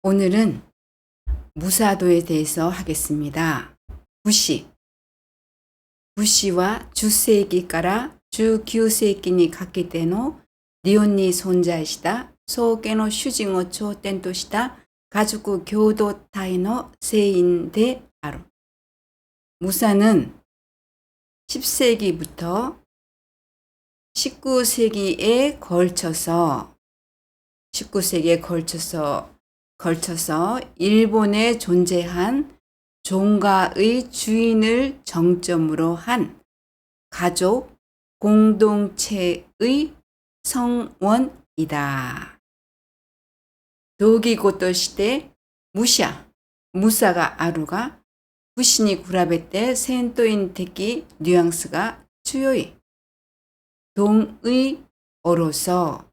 오늘은 무사도에 대해서 하겠습니다. 부시. 부시와 10世紀から19世紀にかけての日本に存在した宗家の主人を頂点とした家族共同体の成因である。무사는 10세기부터 19세기에 걸쳐서 일본에 존재한 종가의 주인을 정점으로 한 가족 공동체의 성원이다. 道義語として무사가 아루가 부시に比べて戦闘員的뉘앙스가 強い 동의어로서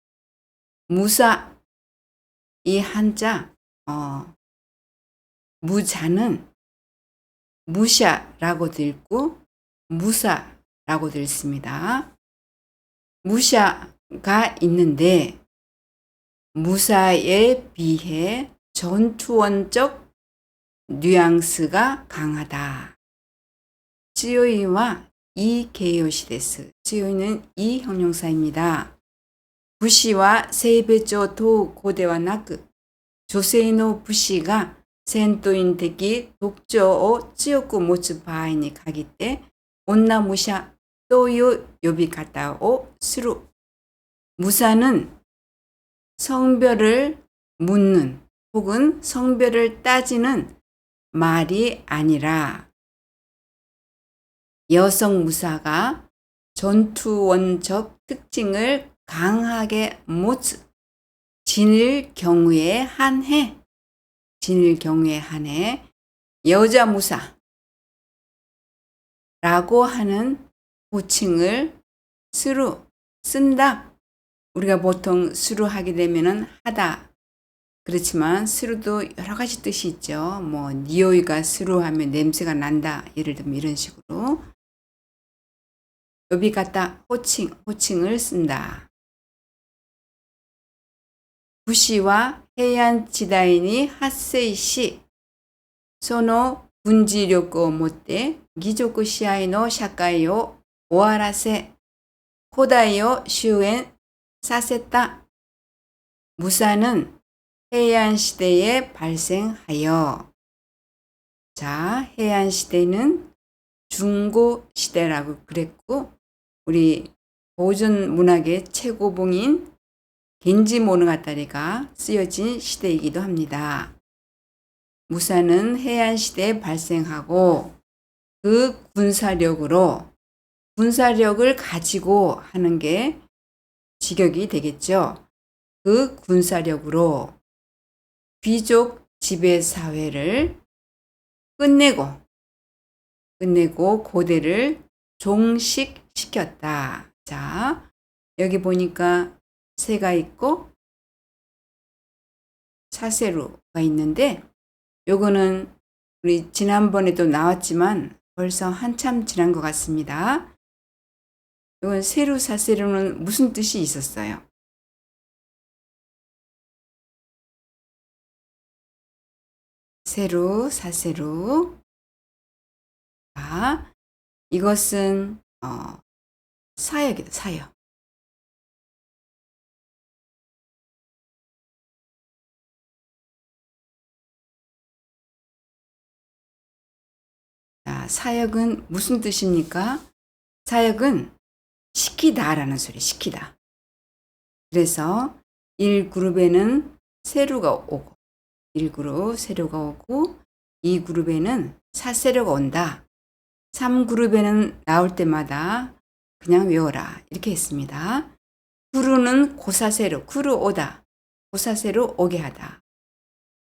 무사 이 한자 무자는 무샤라고도 읽고 무사라고도 읽습니다. 무샤가 있는데 무사에 비해 전투원적 뉘앙스가 강하다. 찌요이와 이形容詞です. 찌요이는 이 형용사입니다. 부시와 세이베조 도고대와 나크, 조세의 부시が戦闘員的特徴を強く持つ場合に限って女武者という呼び方をする. 무사는 성별을 묻는 혹은 성별을 따지는 말이 아니라 여성 무사가 전투원적 특징을 강하게 모습 진일 경우에 한해 여자 무사라고 하는 호칭을 스루 쓴다. 우리가 보통 스루 하게 되면은 하다. 그렇지만 스루도 여러 가지 뜻이 있죠. 뭐 니오이가 스루 하면 냄새가 난다. 예를 들면 이런 식으로 요비가타 호칭을 쓴다. 부시와 해안 지다인이発生し、その軍事力をもって貴族支配の社会を終わらせ、古代を終焉させた. 무사는 해안 시대에 발생하여. 자, 해안 시대는 중고 시대라고 그랬고, 우리 고전 문학의 최고봉인 겐지 모노가타리가 쓰여진 시대이기도 합니다. 무사는 해안 시대에 발생하고 그 군사력을 가지고 하는 게 직역이 되겠죠. 그 군사력으로 귀족 지배 사회를 끝내고 고대를 종식시켰다. 자, 여기 보니까 새가 있고 사세루가 있는데 요거는 우리 지난번에도 나왔지만 벌써 한참 지난 것 같습니다. 요건 세루 사세루는 무슨 뜻이 있었어요? 세루 사세루. 자, 이것은 사역이다. 사역. 자, 사역은 무슨 뜻입니까? 사역은 시키다라는 소리, 시키다. 그래서 1그룹에는 세루가 오고 1그룹 세루가 오고 2그룹에는 사세루가 온다. 3그룹에는 나올 때마다 그냥 외워라. 이렇게 했습니다. 구루는 고사세루, 구루 오다. 고사세루 오게 하다.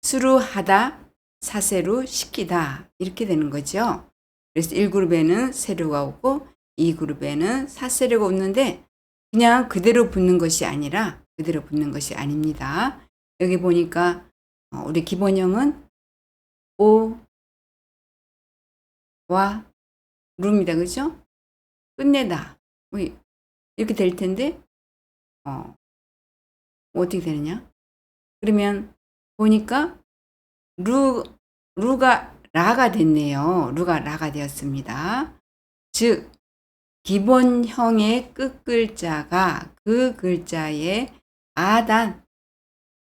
수루 하다. 사세루 시키다. 이렇게 되는 거죠. 그래서 1그룹에는 세루가 오고 2그룹에는 사세루가 오는데 그냥 그대로 붙는 것이 아닙니다. 여기 보니까 우리 기본형은 오, 와, 루입니다. 그죠? 끝내다. 이렇게 될 텐데 어떻게 되느냐? 그러면 보니까 루가 라가 됐네요. 루가 라가 되었습니다. 즉 기본형의 끝글자가 그 글자의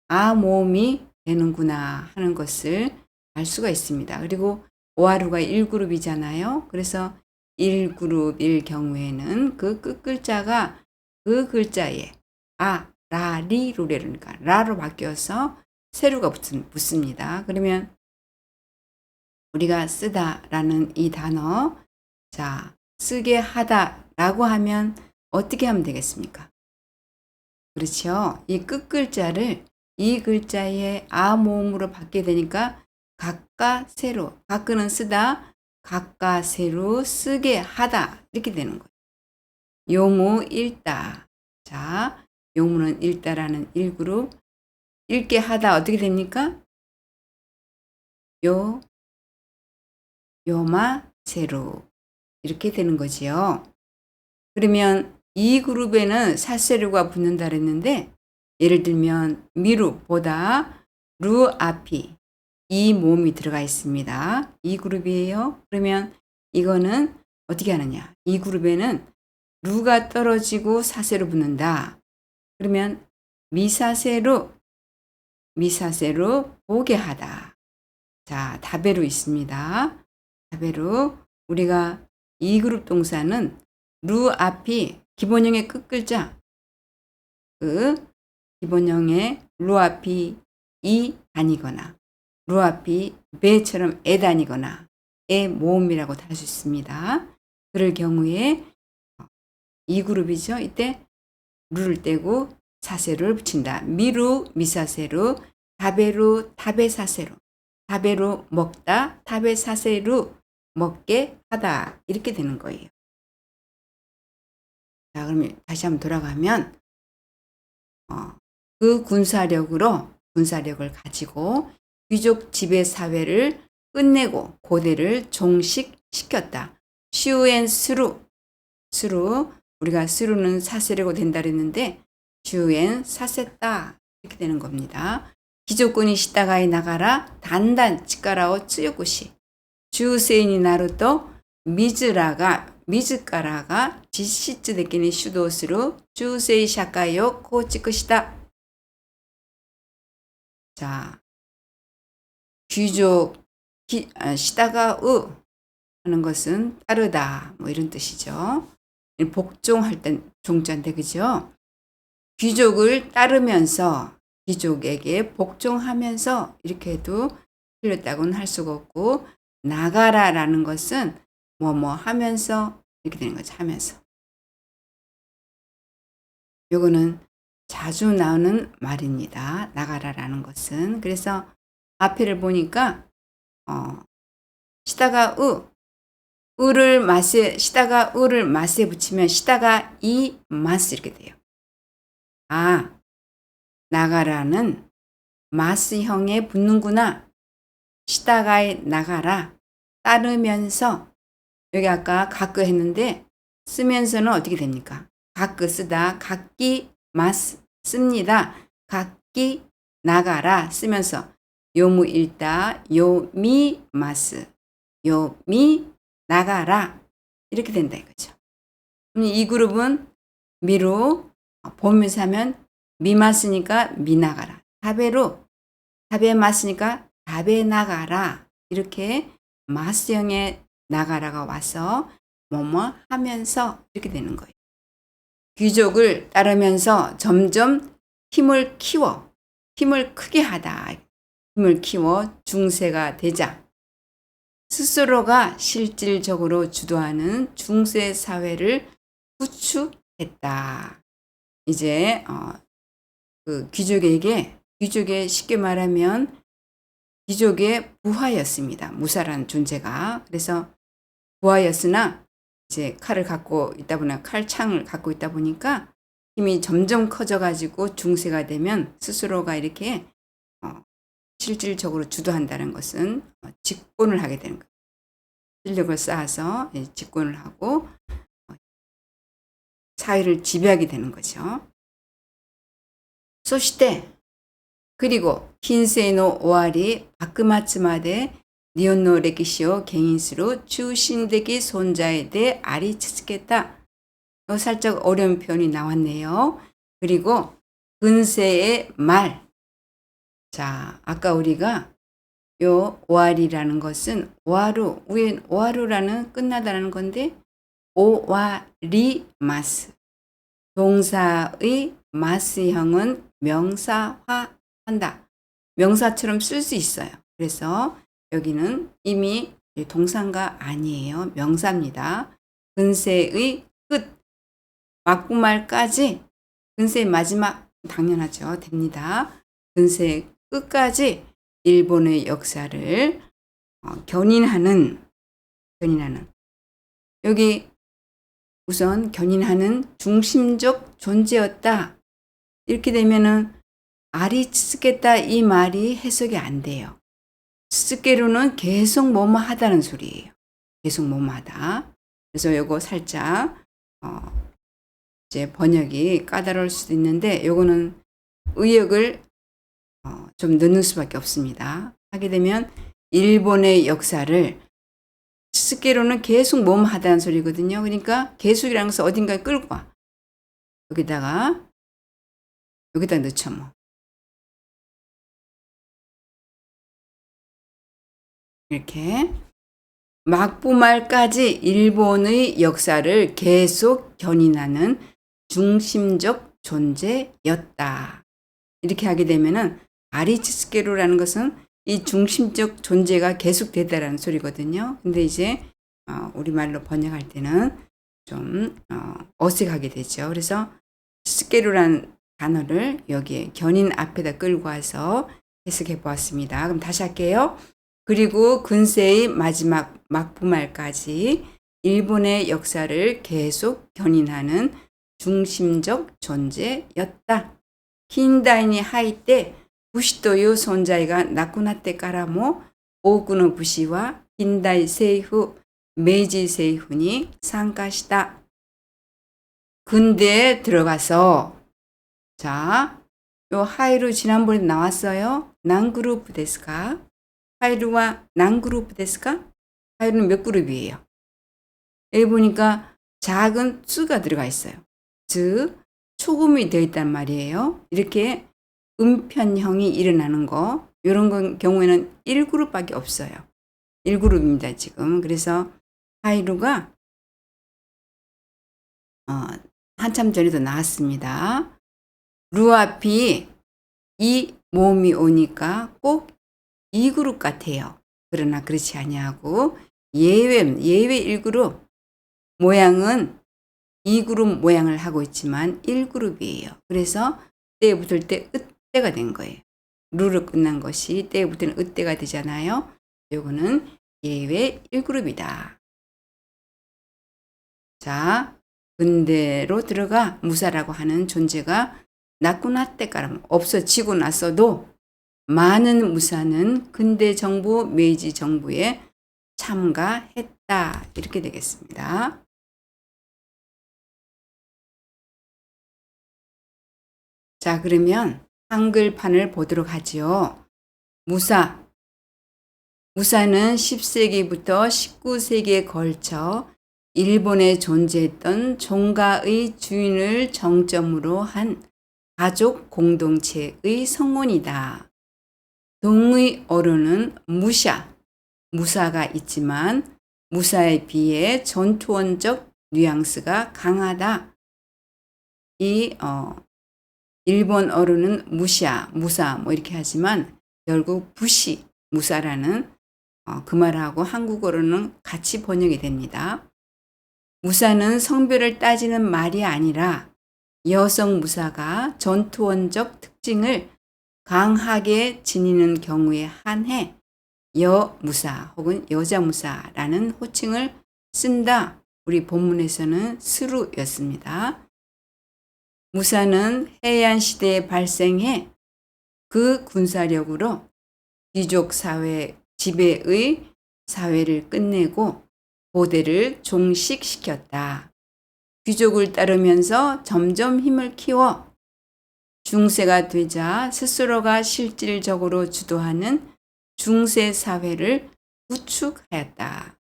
아모음이 되는구나 하는 것을 알 수가 있습니다. 그리고 오하루가 1그룹이잖아요. 그래서 1그룹일 경우에는 그 끝글자가 그 글자에 라, 리, 루레니까 라로 바뀌어서 세루가 붙습니다. 그러면 우리가 쓰다라는 이 단어, 자, 쓰게 하다라고 하면 어떻게 하면 되겠습니까? 그렇죠. 이 끝글자를 이 글자의 모음으로 받게 되니까 각과 세로, 가끔은 쓰다, 각과 세로 쓰게 하다 이렇게 되는 거예요. 요무 읽다. 자, 요무는 읽다라는 1그룹. 읽게 하다 어떻게 됩니까? 요마 세로 이렇게 되는 거지요. 그러면 이 그룹에는 사세로가 붙는다 그랬는데 예를 들면 미루보다 루 앞이 이 모음이 들어가 있습니다. 이 그룹이에요. 그러면 이거는 어떻게 하느냐? 이 그룹에는 루가 떨어지고 사세로 붙는다. 그러면 미사세로 보게 하다. 자, 다베로 있습니다. 다베로 우리가 이 그룹 동사는 루 앞이 기본형의 끝글자 그 기본형의 루 앞이 이 아니거나 루 앞이 배처럼 에 다니거나 의 모음이라고 할 수 있습니다. 그럴 경우에 이 그룹이죠. 이때 루를 떼고 사세로를 붙인다. 미루 미사세로 다베루 다베사세로 다베루 먹다 다베사세로 먹게 하다 이렇게 되는 거예요. 자, 그러면 다시 한번 돌아가면 그 군사력을 가지고 귀족 지배 사회를 끝내고 고대를 종식시켰다. 슈엔스루 우리가 스루는 사세라고 된다 그랬는데 슈엔 사세다 이렇게 되는 겁니다. 귀족군이 시다가에 나가라 단단 치카라오 쯔요쿠시 주세인이 나루토 미즈카라가実質的に主導する中世社会を構築した。 자, 귀족, 시다가우 하는 것은 따르다 뭐 이런 뜻이죠. 복종할 땐 종자인데 그죠? 귀족을 따르면서 귀족에게 복종하면서 이렇게 해도 틀렸다고는 할 수가 없고 나가라라는 것은 뭐뭐 하면서 이렇게 되는 거죠. 하면서. 요거는 자주 나오는 말입니다. 나가라라는 것은. 그래서 앞에를 보니까 시다가 시다가 우를 마스에 붙이면 시다가 이 마스 이렇게 돼요. 나가라는 마스형에 붙는구나. 시다가에 나가라. 따르면서 여기 아까 가끄 했는데 쓰면서는 어떻게 됩니까? 가끄 쓰다 각기 마스 씁니다. 각기 나가라 쓰면서 요무 읽다 요미 마스 요미 나가라 이렇게 된다 이거죠. 이 그룹은 미로 보면서 하면 미마스니까 미나가라 다베로 다베 마스니까 다베 나가라 이렇게 마스형의 나가라가 와서 뭐뭐 하면서 이렇게 되는 거예요. 귀족을 따르면서 점점 힘을 크게 하다. 힘을 키워 중세가 되자 스스로가 실질적으로 주도하는 중세 사회를 구축했다. 이제 그 귀족의 쉽게 말하면 귀족의 부하였습니다. 무사라는 존재가. 그래서 부하였으나 이제 칼을 갖고 있다 보니까 칼창을 갖고 있다 보니까 힘이 점점 커져가지고 중세가 되면 스스로가 이렇게 실질적으로 주도한다는 것은 집권을 하게 되는 거예요. 실력을 쌓아서 집권을 하고 사회를 지배하게 되는 거죠. そして 그리고 긴세노 오와리 바크마츠마데 니혼노 레키시오 갱인스로 중심적인 손자에 대해 아리츠스겠다. 살짝 어려운 표현이 나왔네요. 그리고 근세의 말. 자, 아까 우리가 요 오와리라는 것은 오와루, 위엔 오와루라는 끝나다라는 건데 오와리마스. 동사의 마스형은 명사화한다. 명사처럼 쓸 수 있어요. 그래서 여기는 이미 동사가 아니에요. 명사입니다. 근세의 끝, 막부말까지, 근세의 마지막 당연하죠. 됩니다. 근세의 끝까지 일본의 역사를 견인하는 여기 우선 견인하는 중심적 존재였다. 이렇게 되면은 아리츠스겠다 이 말이 해석이 안 돼요. 스스케루는 계속 뭐뭐 하다는 소리예요. 계속 뭐뭐 하다. 그래서 이거 살짝 이제 번역이 까다로울 수도 있는데 요거는 의역을 좀 넣는 수밖에 없습니다. 하게 되면 일본의 역사를 스스케루는 계속 뭐뭐 하다는 소리거든요. 그러니까 계속이라는 것을 어딘가에 끌고 와. 여기다 넣죠 뭐. 이렇게 막부말까지 일본의 역사를 계속 견인하는 중심적 존재였다. 이렇게 하게 되면은 아리츠스케루라는 것은 이 중심적 존재가 계속되다라는 소리거든요. 근데 이제 우리말로 번역할 때는 좀 어색하게 되죠. 그래서 스케루라는 단어를 여기에 견인 앞에다 끌고 와서 해석해 보았습니다. 그럼 다시 할게요. 그리고 근세의 마지막 막부말까지 일본의 역사를 계속 견인하는 중심적 존재였다. 킨다이니 하이 때 부시という存在がなくなってからも多くの武士は近代政府、明治政府に参加した. 근대에 들어가서 자, 요 하이루 지난번에 나왔어요. 난 그룹 데스까? 하이루와 난 그룹 데스까? 하이루는 몇 그룹이에요? 여기 보니까 작은 수가 들어가 있어요. 즉 초금이 되어 있단 말이에요. 이렇게 음편형이 일어나는 거 이런 경우에는 1그룹밖에 없어요. 1그룹입니다 지금. 그래서 하이루가 한참 전에도 나왔습니다. 루 앞이 이 모음이 오니까 꼭 2그룹 같아요. 그러나 그렇지 아니하고 예외 1그룹 모양은 2그룹 모양을 하고 있지만 1그룹이에요. 그래서 때에 붙을 때 으때가 된 거예요. 루로 끝난 것이 때에 붙으면 으때가 되잖아요. 요거는 예외 1그룹이다. 자, 근대로 들어가 무사라고 하는 존재가 나꾸나 때까라 없어지고 나서도 많은 무사는 근대 정부, 메이지 정부에 참가했다. 이렇게 되겠습니다. 자, 그러면 한글판을 보도록 하지요. 무사는 10세기부터 19세기에 걸쳐 일본에 존재했던 종가의 주인을 정점으로 한 가족 공동체의 성원이다. 동의 어로는 무사가 있지만 무사에 비해 전투원적 뉘앙스가 강하다. 이 일본 어로는 무사 뭐 이렇게 하지만 결국 부시, 무사라는 그 말하고 한국어로는 같이 번역이 됩니다. 무사는 성별을 따지는 말이 아니라 여성 무사가 전투원적 특징을 강하게 지니는 경우에 한해 여무사 혹은 여자무사라는 호칭을 쓴다. 우리 본문에서는 스루였습니다. 무사는 해양시대에 발생해 그 군사력으로 귀족 사회 지배의 사회를 끝내고 고대를 종식시켰다. 귀족을 따르면서 점점 힘을 키워 중세가 되자 스스로가 실질적으로 주도하는 중세 사회를 구축하였다.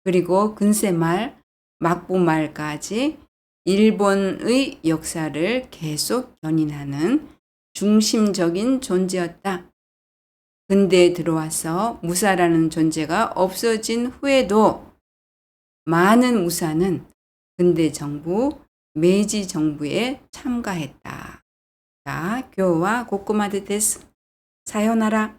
그리고 근세 말, 막부 말까지 일본의 역사를 계속 견인하는 중심적인 존재였다. 근대에 들어와서 무사라는 존재가 없어진 후에도 많은 무사는 근대 정부, 메이지 정부에 참가했다. 자, 교와 고코마데 데스. 사요나라.